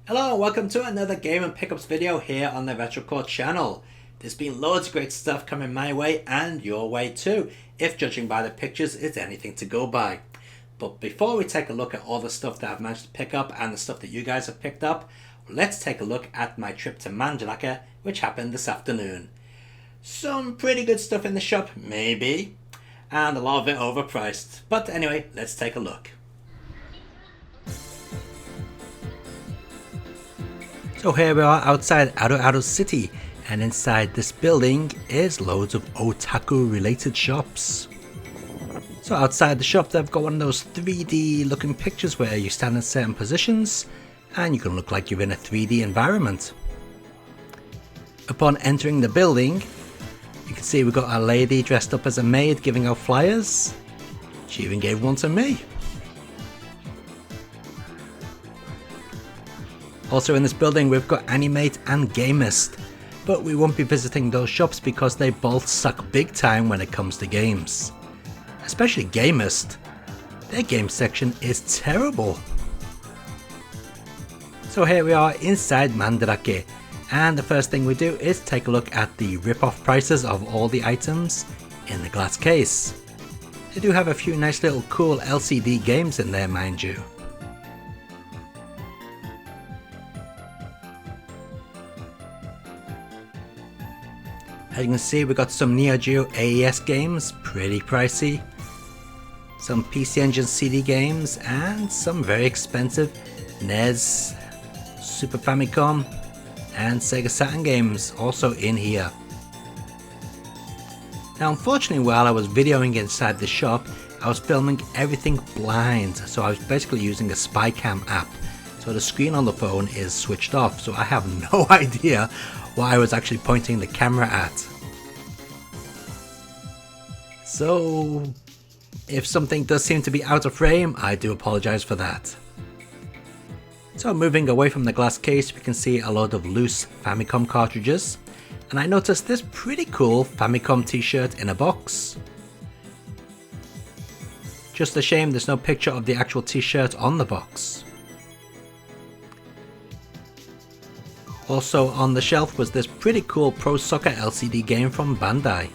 Hello and welcome to another Game and Pickups video here on the Retrocore channel. There's been loads of great stuff coming my way and your way too, if judging by the pictures is anything to go by. But before we take a look at all the stuff that I've managed to pick up and the stuff that you guys have picked up, let's take a look at my trip to Mandrake, which happened this afternoon. Some pretty good stuff in the shop, maybe, and a lot of it overpriced. But anyway, let's take a look. So here we are outside Aro City, and inside this building is loads of otaku related shops. So outside the shop they've got one of those 3D looking pictures where you stand in certain positions and you can look like you're in a 3D environment. Upon entering the building, you can see we've got a lady dressed up as a maid giving out flyers. She even gave one to me. Also in this building we've got Animate and Gamist, but we won't be visiting those shops because they both suck big time when it comes to games. Especially Gamist. Their game section is terrible. So here we are inside Mandrake, and the first thing we do is take a look at the rip-off prices of all the items in the glass case. They do have a few nice little cool LCD games in there, mind you. As you can see, we got some Neo Geo AES games, pretty pricey, some PC Engine CD games, and some very expensive NES, Super Famicom, and Sega Saturn games also in here. Now unfortunately, while I was videoing inside the shop, I was filming everything blind, so I was basically using a SpyCam app. So the screen on the phone is switched off, so I have no idea what I was actually pointing the camera at. So if something does seem to be out of frame, I do apologize for that. So moving away from the glass case, we can see a load of loose Famicom cartridges, and I noticed this pretty cool Famicom t-shirt in a box. Just a shame there's no picture of the actual t-shirt on the box. Also on the shelf was this pretty cool Pro Soccer LCD game from Bandai.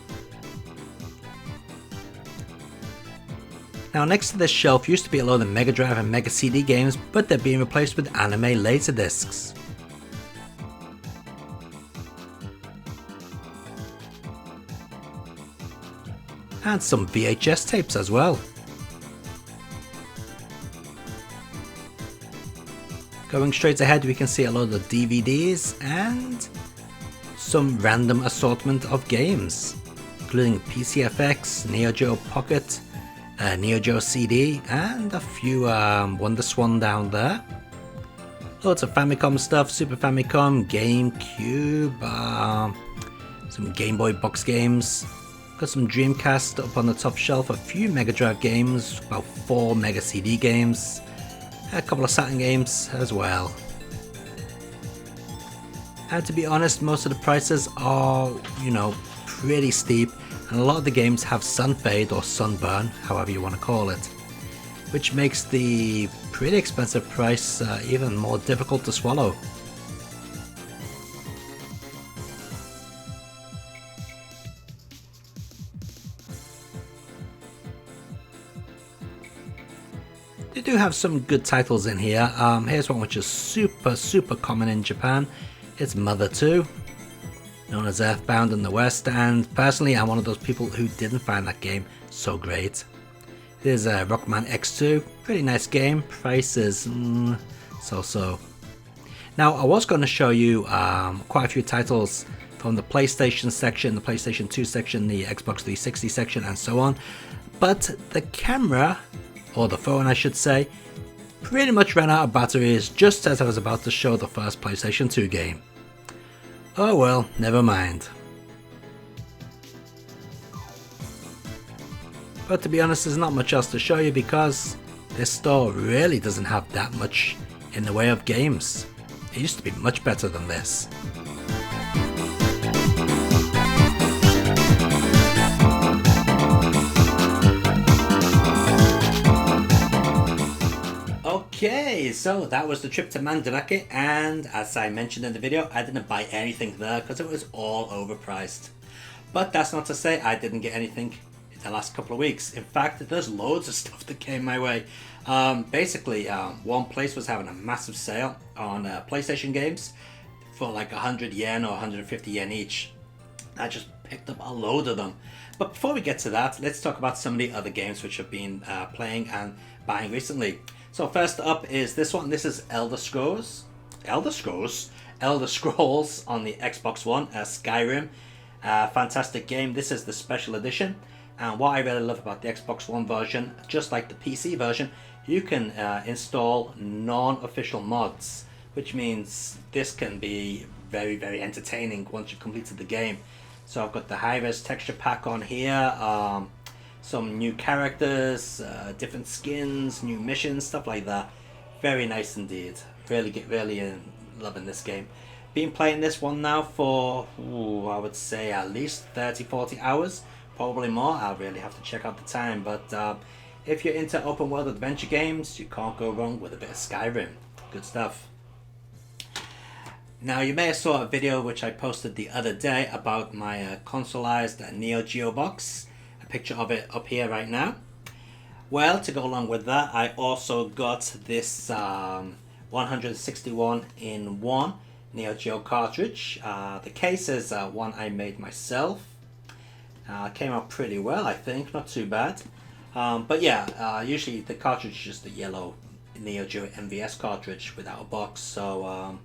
Now next to this shelf used to be a load of Mega Drive and Mega CD games, but they're being replaced with anime laserdiscs. And some VHS tapes as well. Going straight ahead we can see a load of DVDs and some random assortment of games, including PCFX, Neo Geo Pocket, Neo Geo CD, and a few WonderSwan down there. Loads of Famicom stuff, Super Famicom, GameCube, some Game Boy box games. Got some Dreamcast up on the top shelf, a few Mega Drive games, about 4 Mega CD games, a couple of Saturn games as well. And to be honest, most of the prices are, pretty steep, and a lot of the games have sun fade or sunburn, however you want to call it, which makes the pretty expensive price even more difficult to swallow. They do have some good titles in here. Here's one which is super common in Japan. It's Mother 2, known as Earthbound in the West, and personally I'm one of those people who didn't find that game so great. It is Rockman X2, pretty nice game, price is so-so. Now I was going to show you quite a few titles from the PlayStation section, the PlayStation 2 section, the Xbox 360 section and so on, but the camera, or the phone I should say, pretty much ran out of batteries just as I was about to show the first PlayStation 2 game. Oh well, never mind. But to be honest, there's not much else to show you because this store really doesn't have that much in the way of games. It used to be much better than this. Okay, so that was the trip to Mandrake, and as I mentioned in the video, I didn't buy anything there because it was all overpriced. But that's not to say I didn't get anything in the last couple of weeks. In fact, there's loads of stuff that came my way. Basically, one place was having a massive sale on PlayStation games for like 100 yen or 150 yen each. I just picked up a load of them. But before we get to that, let's talk about some of the other games which I've been playing and buying recently. So first up is this one. This is Elder Scrolls on the Xbox One, Skyrim. Fantastic game. This is the special edition. And what I really love about the Xbox One version, just like the PC version, you can install non-official mods, which means this can be very, very entertaining once you've completed the game. So I've got the high-res texture pack on here, some new characters, different skins, new missions, stuff like that. Very nice indeed. Really loving this game. Been playing this one now for, I would say at least 30-40 hours, probably more. I'll really have to check out the time, but if you're into open world adventure games, you can't go wrong with a bit of Skyrim. Good stuff. Now you may have saw a video which I posted the other day about my consoleized Neo Geo box. A picture of it up here right now. Well, to go along with that, I also got this 161 in 1 Neo Geo cartridge. The case is one I made myself. Came out pretty well, I think, not too bad. But yeah, usually the cartridge is just a yellow Neo Geo MVS cartridge without a box. So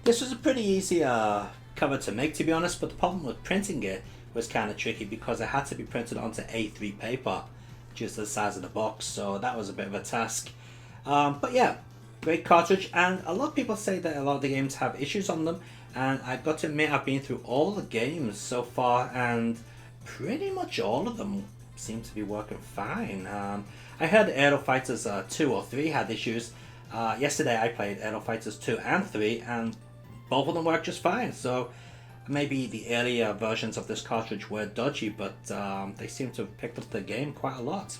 this was a pretty easy cover to make, to be honest, but the problem with printing it was kind of tricky because it had to be printed onto A3 paper, just the size of the box, so that was a bit of a task. But yeah, great cartridge, and a lot of people say that a lot of the games have issues on them, and I've got to admit I've been through all the games so far, and pretty much all of them seem to be working fine. I heard Aero Fighters 2 or 3 had issues. Yesterday I played Aero Fighters 2 and 3, and both of them work just fine, so maybe the earlier versions of this cartridge were dodgy, but they seem to have picked up the game quite a lot.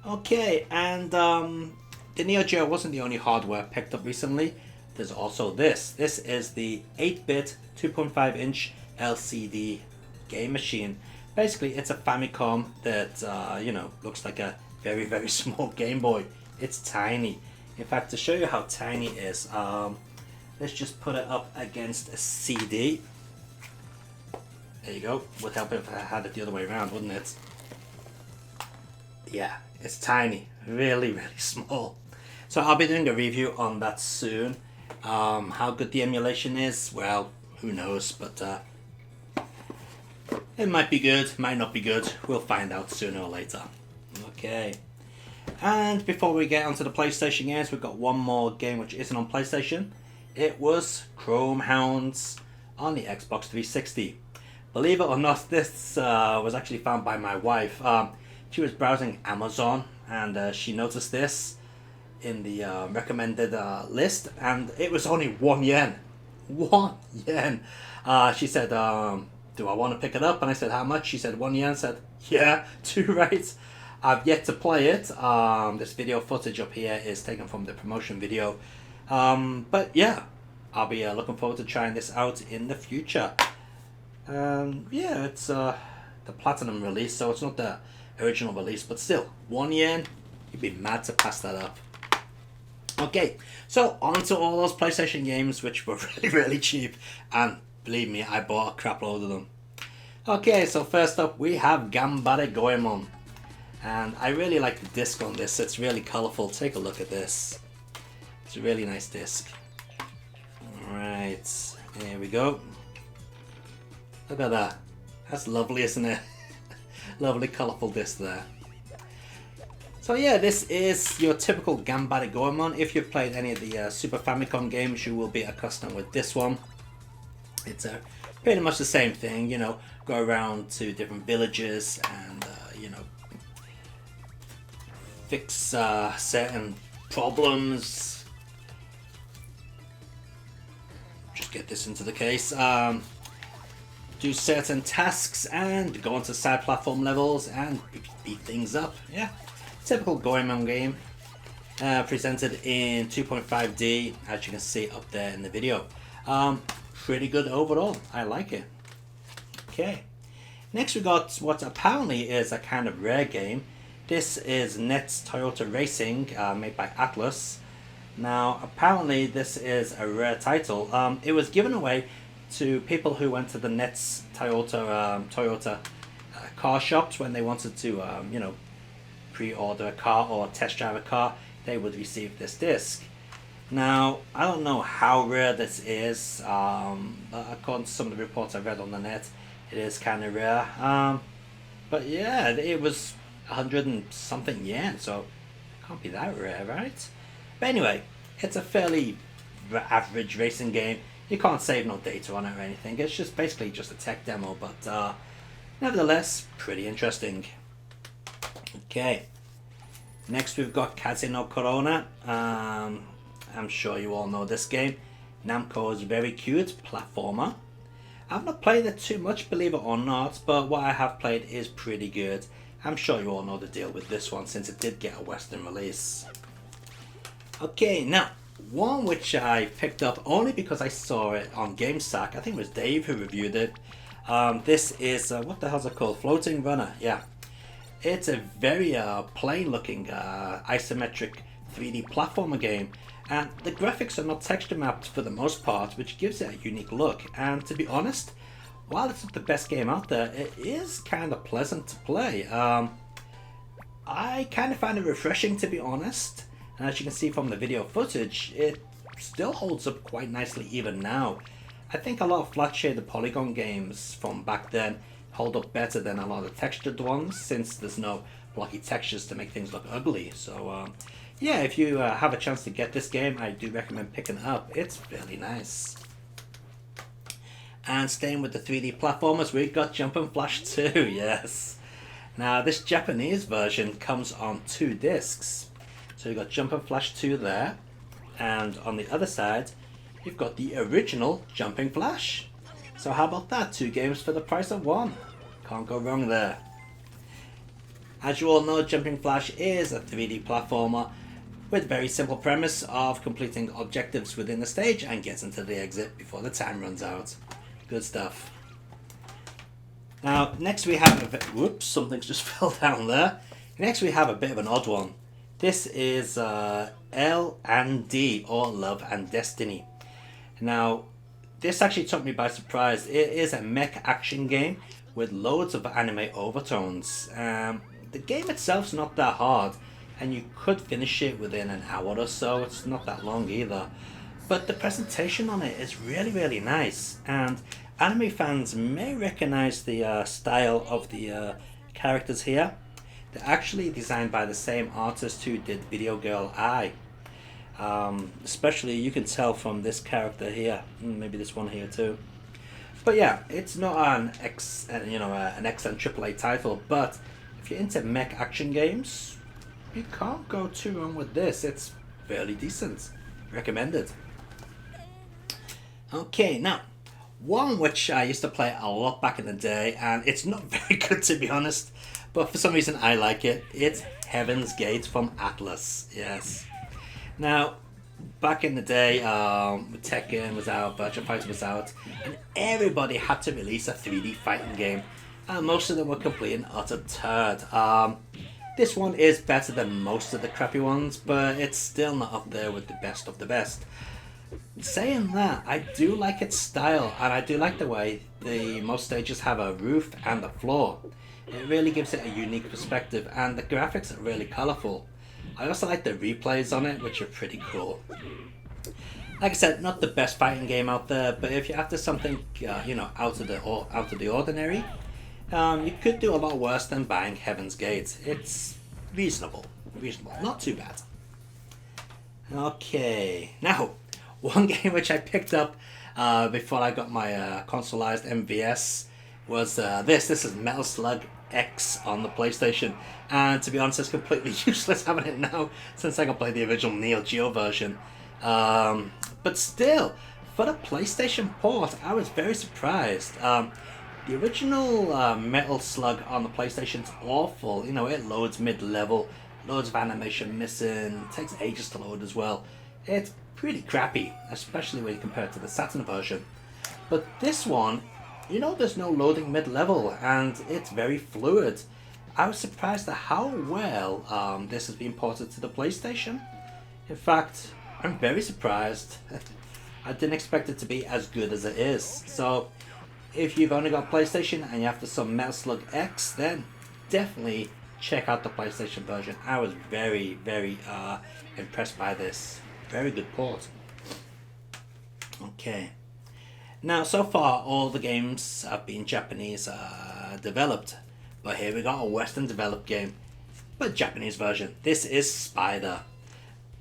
Okay, and the Neo Geo wasn't the only hardware picked up recently. There's also this. This is the 8-bit 2.5-inch LCD game machine. Basically, it's a Famicom that, you know, looks like a very, very small Game Boy. It's tiny. In fact, to show you how tiny it is, let's just put it up against a CD. There you go. Would help if I had it the other way around, wouldn't it? Yeah, it's tiny. Really, really small. So I'll be doing a review on that soon. How good the emulation is, well, who knows, but it might be good, might not be good. We'll find out sooner or later. Okay. And before we get onto the PlayStation games, we've got one more game which isn't on PlayStation. It was Chrome Hounds on the Xbox 360. Believe it or not, this was actually found by my wife. She was browsing Amazon and she noticed this in the recommended list, and it was only 1 yen. 1 yen. She said, do I want to pick it up? And I said, how much? She said 1 yen. I said, yeah, 2 right. I've yet to play it. This video footage up here is taken from the promotion video. But yeah, I'll be looking forward to trying this out in the future. Yeah, it's the platinum release, so it's not the original release, but still, 1 yen, you'd be mad to pass that up. Okay, so on to all those PlayStation games which were really, really cheap, and believe me, I bought a crap load of them. Okay, so first up we have Ganbare Goemon, and I really like the disc on this. It's really colourful. Take a look at this. It's a really nice disc. Alright, here we go. Look at that. That's lovely, isn't it? Lovely colourful disc there. So yeah, this is your typical Ganbare Goemon. If you've played any of the Super Famicom games, you will be accustomed with this one. It's pretty much the same thing, you know, go around to different villages and, you know, fix certain problems. Just get this into the case. Do certain tasks and go onto side platform levels and beat things up. Yeah, typical Goemon game. presented in 2.5D, as you can see up there in the video. Pretty good overall. I like it. Okay. Next we got what apparently is a kind of rare game. This is Nets Toyota Racing, made by Atlas. Now apparently this is a rare title. It was given away to people who went to the Nets Toyota car shops when they wanted to pre-order a car or test drive a car. They would receive this disc. Now I don't know how rare this is. According to some of the reports I read on the net, it is kind of rare. But yeah, it was 100 and something yen, so it can't be that rare, right? But anyway, it's a fairly average racing game. You can't save no data on it or anything. It's just basically just a tech demo, but nevertheless, pretty interesting. Okay, next we've got Kaze no Corona. I'm sure you all know this game. Namco's very cute platformer. I've not played it too much, believe it or not, but what I have played is pretty good. I'm sure you all know the deal with this one since it did get a Western release. Okay, now, one which I picked up only because I saw it on GameSack. I think it was Dave who reviewed it. This is, what the hell's it called? Floating Runner, yeah. It's a very plain looking isometric 3D platformer game. And the graphics are not texture mapped for the most part, which gives it a unique look. And to be honest, while it's not the best game out there, it is kind of pleasant to play. I kind of find it refreshing, to be honest. And as you can see from the video footage, it still holds up quite nicely even now. I think a lot of flat shaded polygon games from back then hold up better than a lot of textured ones, since there's no blocky textures to make things look ugly. So yeah, if you have a chance to get this game, I do recommend picking it up. It's really nice. And staying with the 3D platformers, we've got Jumpin' Flash 2, yes. Now this Japanese version comes on 2 discs. So you've got Jumpin' Flash 2 there, and on the other side, you've got the original Jumping Flash. So how about that? 2 games for the price of 1. Can't go wrong there. As you all know, Jumping Flash is a 3D platformer with a very simple premise of completing objectives within the stage and getting to the exit before the time runs out. Good stuff. Now, next we have whoops, something's just fell down there. Next we have a bit of an odd one. This is L&D, or Love and Destiny. Now, this actually took me by surprise. It is a mech action game with loads of anime overtones. The game itself's not that hard, and you could finish it within an hour or so. It's not that long either. But the presentation on it is really, really nice, and anime fans may recognize the style of the characters here. They're actually designed by the same artist who did Video Girl Eye. Especially you can tell from this character here, maybe this one here too. But yeah, it's not an excellent AAA title, but if you're into mech action games, you can't go too wrong with this. It's fairly decent. Recommended. Okay, now, one which I used to play a lot back in the day, and it's not very good to be honest, but for some reason I like it. It's Heaven's Gate from Atlas, yes. Now, back in the day, Tekken was out, Virtua Fighter was out, and everybody had to release a 3D fighting game, and most of them were complete and utter turd. This one is better than most of the crappy ones, but it's still not up there with the best of the best. Saying that, I do like its style, and I do like the way most stages have a roof and a floor. It really gives it a unique perspective, and the graphics are really colourful. I also like the replays on it, which are pretty cool. Like I said, not the best fighting game out there, but if you're after something, out of the ordinary, you could do a lot worse than buying Heaven's Gate. It's reasonable, not too bad. Okay, now, one game which I picked up before I got my consoleized MVS was this. This is Metal Slug X on the PlayStation, and to be honest, it's completely useless having it now since I can play the original Neo Geo version. But still, for the PlayStation port, I was very surprised. The original Metal Slug on the PlayStation's awful. It loads mid-level, loads of animation missing, takes ages to load as well. It's pretty crappy, especially when you compare it to the Saturn version. But this one, you know, there's no loading mid-level and it's very fluid. I was surprised at how well this has been ported to the PlayStation. In fact, I'm very surprised. I didn't expect it to be as good as it is. So if you've only got PlayStation and you're after some Metal Slug X, then definitely check out the PlayStation version. I was very, very impressed by this. Very good port. Okay. Now, so far, all the games have been Japanese developed. But here we got a Western developed game. But Japanese version. This is Spider.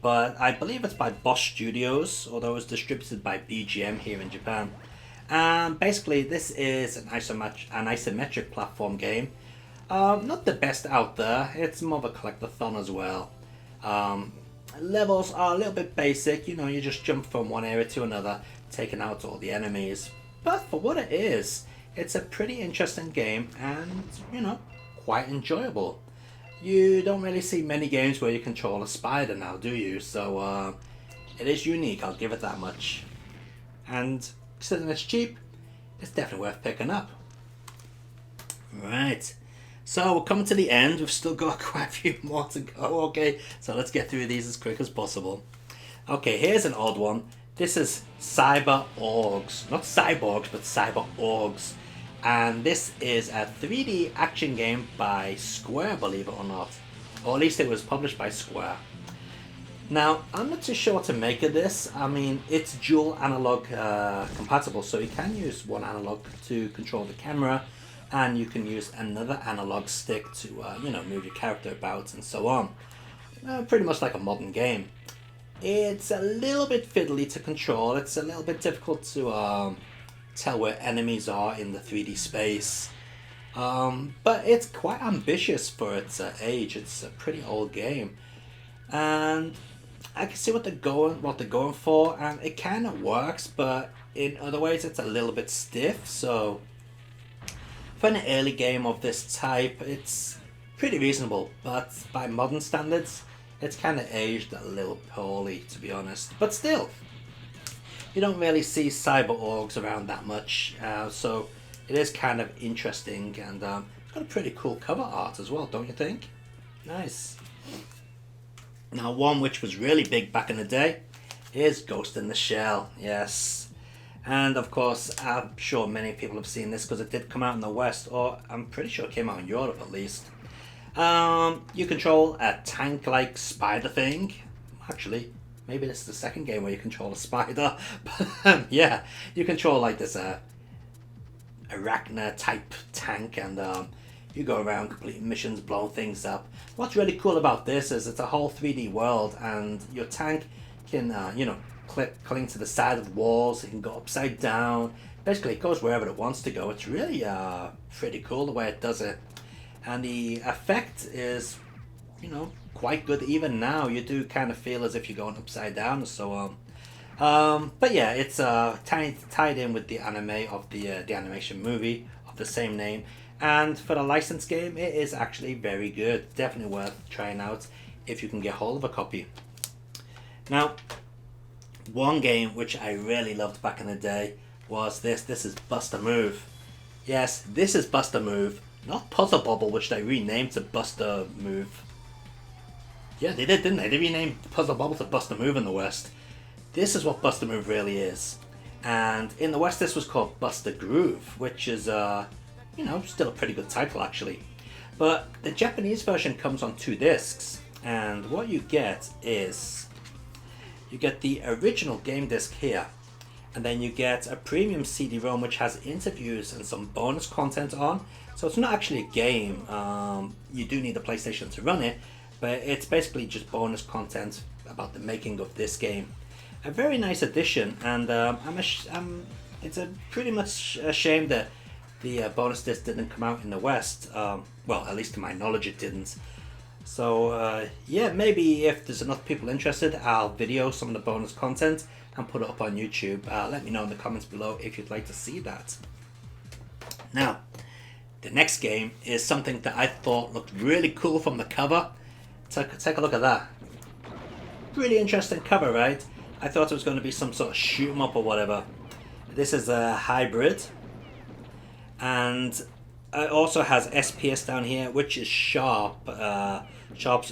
But I believe it's by Bosch Studios, although it's distributed by BGM here in Japan. Basically, this is an isometric platform game. Not the best out there. It's more of a collectathon as well. Levels are a little bit basic. You know, you just jump from one area to another, taking out all the enemies. But for what it is, it's a pretty interesting game and, you know, quite enjoyable. You don't really see many games where you control a spider now, do you? So it is unique, I'll give it that much. And considering it's cheap, it's definitely worth picking up. Right, so we're coming to the end. We've still got quite a few more to go, okay? So let's get through these as quick as possible. Okay, here's an odd one. This is Cyber Orgs. Not cyborgs, but Cyber Orgs. And this is a 3D action game by Square, believe it or not. Or at least it was published by Square. Now, I'm not too sure what to make of this. I mean, it's dual analog compatible, so you can use one analog to control the camera, and you can use another analog stick to, you know, move your character about and so on. Pretty much like a modern game. It's a little bit fiddly to control. It's a little bit difficult to tell where enemies are in the 3D space, but it's quite ambitious for its age. It's a pretty old game, and I can see what they're going for, and it kind of works, but in other ways it's a little bit stiff. So for an early game of this type, it's pretty reasonable, but by modern standards, it's kind of aged a little poorly, to be honest. But still, you don't really see Cyber Orgs around that much, so it is kind of interesting, and it's got a pretty cool cover art as well, don't you think? Nice. Now, one which was really big back in the day is Ghost in the Shell, yes. And of course, I'm sure many people have seen this because it did come out in the West, or I'm pretty sure it came out in Europe at least. You control a tank-like spider thing. Actually, maybe this is the second game where you control a spider, but yeah, you control like this arachna type tank, and you go around completing missions, blowing things up. What's really cool about this is it's a whole 3D world, and your tank can, you know, cling to the side of walls. It can go upside down. Basically, it goes wherever it wants to go. It's really pretty cool the way it does it, and the effect is, you know, quite good. Even now, you do kind of feel as if you're going upside down and so on. But yeah, it's tied in with the anime of the animation movie of the same name. And for the licensed game, it is actually very good. Definitely worth trying out if you can get hold of a copy. Now, one game which I really loved back in the day was this. This is Bust a Move. Yes, this is Bust a Move. Not Puzzle Bobble, which they renamed to Bust a Move. Yeah, they did, didn't they? They renamed Puzzle Bobble to Bust a Move in the West. This is what Bust a Move really is. And in the West, this was called Bust a Groove, which is, you know, still a pretty good title, actually. But the Japanese version comes on 2 discs. And what you get is, you get the original game disc here. And then you get a premium CD-ROM, which has interviews and some bonus content on. So it's not actually a game. You do need a PlayStation to run it. But it's basically just bonus content about the making of this game. A very nice addition, and it's a pretty much a shame that the bonus disc didn't come out in the West. Well, at least to my knowledge it didn't. So yeah, maybe if there's enough people interested, I'll video some of the bonus content and put it up on YouTube. Let me know in the comments below if you'd like to see that. Now, the next game is something that I thought looked really cool from the cover. take a look at that. Really interesting cover, right? I thought it was going to be some sort of shoot 'em up or whatever. This is a hybrid, and it also has SPS down here, which is Sharp's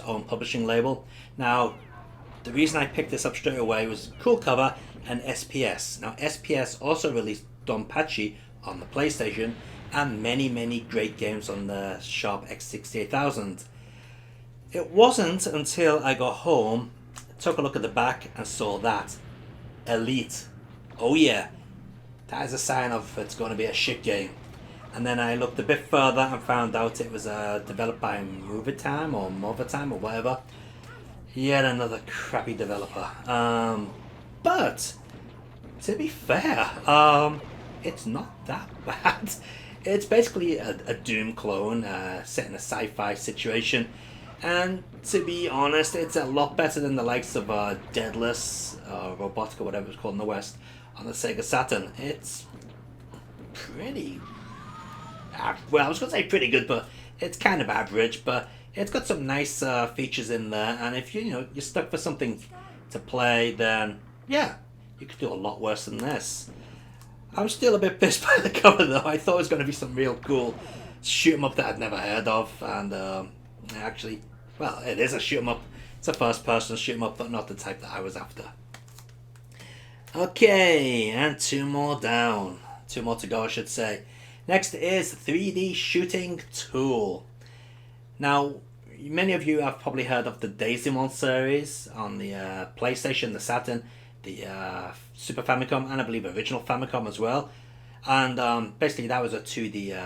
own publishing label. Now, the reason I picked this up straight away was cool cover and SPS. Now, SPS also released Donpachi on the PlayStation and many great games on the Sharp X68000. It wasn't until I got home, took a look at the back and saw that. Elite. Oh yeah, that is a sign of it's going to be a shit game. And then I looked a bit further and found out it was developed by Movietime or Movietime or whatever. Yet another crappy developer. But to be fair, it's not that bad. It's basically a Doom clone set in a sci-fi situation. And to be honest, it's a lot better than the likes of Deadless, Robotica, whatever it's called in the West, on the Sega Saturn. It's pretty... well, I was going to say pretty good, but it's kind of average. But it's got some nice features in there. And if you're stuck for something to play, then yeah, you could do a lot worse than this. I'm still a bit pissed by the cover, though. I thought it was going to be some real cool shoot 'em up that I'd never heard of. And actually... well, it is a shoot 'em up. It's a first-person shoot 'em up, but not the type that I was after. Okay, and two more down. Two more to go, I should say. Next is 3D Shooting Tool. Now, many of you have probably heard of the Daisymon series on the PlayStation, the Saturn, the Super Famicom, and I believe original Famicom as well. And basically that was a 2D...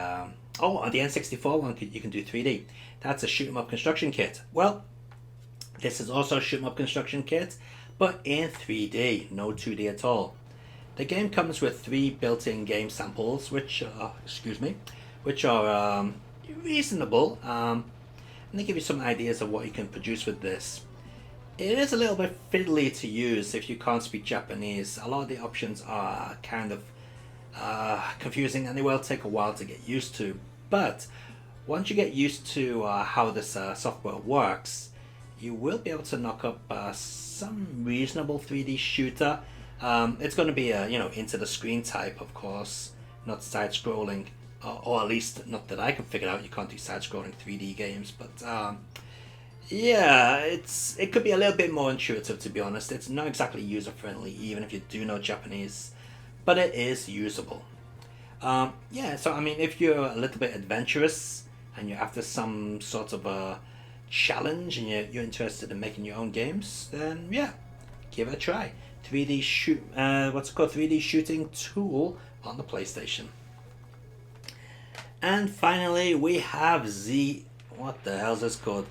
on the N64 one, you can do 3D. That's a shoot 'em up construction kit. Well, this is also a shoot 'em up construction kit, but in 3D, no 2D at all. The game comes with 3 built-in game samples, which are reasonable, and they give you some ideas of what you can produce with this. It is a little bit fiddly to use if you can't speak Japanese. A lot of the options are kind of confusing, and they will take a while to get used to. But once you get used to how this software works, you will be able to knock up some reasonable 3D shooter. It's going to be a into the screen type, of course, not side scrolling, or at least not that I can figure out. You can't do side scrolling 3D games, but yeah, it could be a little bit more intuitive, to be honest. It's not exactly user friendly, even if you do know Japanese, but it is usable. Yeah, so I mean, if you're a little bit adventurous and you're after some sort of a challenge and you're interested in making your own games, then yeah, give it a try. 3D 3D Shooting Tool on the PlayStation. And finally, we have what the hell is this called?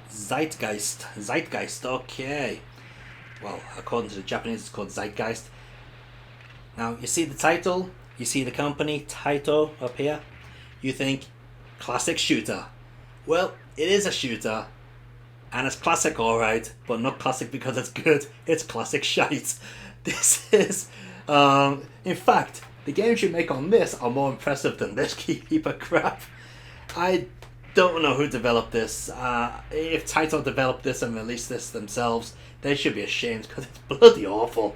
Zeitgeist. Okay. Well, according to the Japanese, it's called Zeitgeist. Now, you see the title, you see the company, Taito, up here. You think, classic shooter. Well, it is a shooter, and it's classic alright, but not classic because it's good, it's classic shite. This is, in fact, the games you make on this are more impressive than this heap of crap. I don't know who developed this. If Taito developed this and released this themselves, they should be ashamed because it's bloody awful.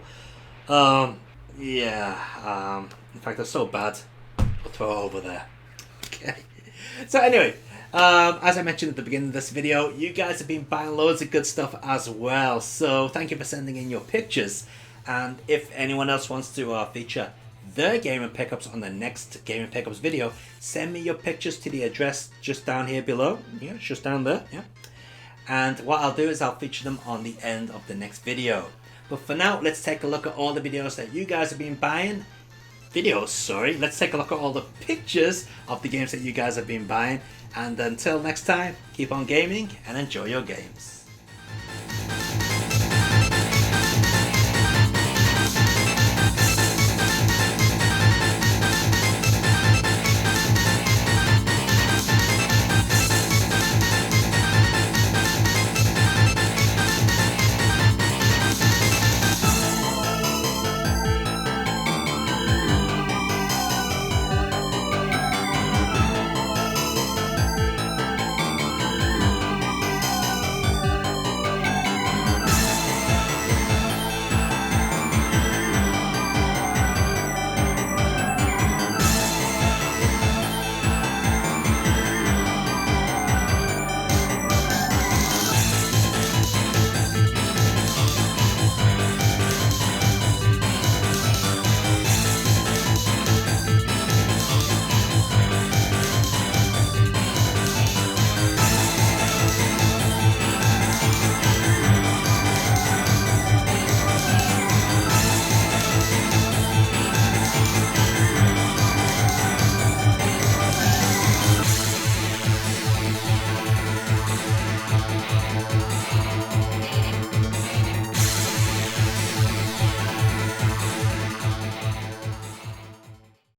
Yeah, in fact, it's so bad, I'll throw it over there. Okay. So anyway, as I mentioned at the beginning of this video, you guys have been buying loads of good stuff as well. So thank you for sending in your pictures. And if anyone else wants to feature their gaming pickups on the next gaming pickups video, send me your pictures to the address just down here below. Yeah, it's just down there. Yeah. And what I'll do is I'll feature them on the end of the next video. But for now, let's take a look at all the videos that you guys have been buying. Let's take a look at all the pictures of the games that you guys have been buying. And until next time, keep on gaming and enjoy your games.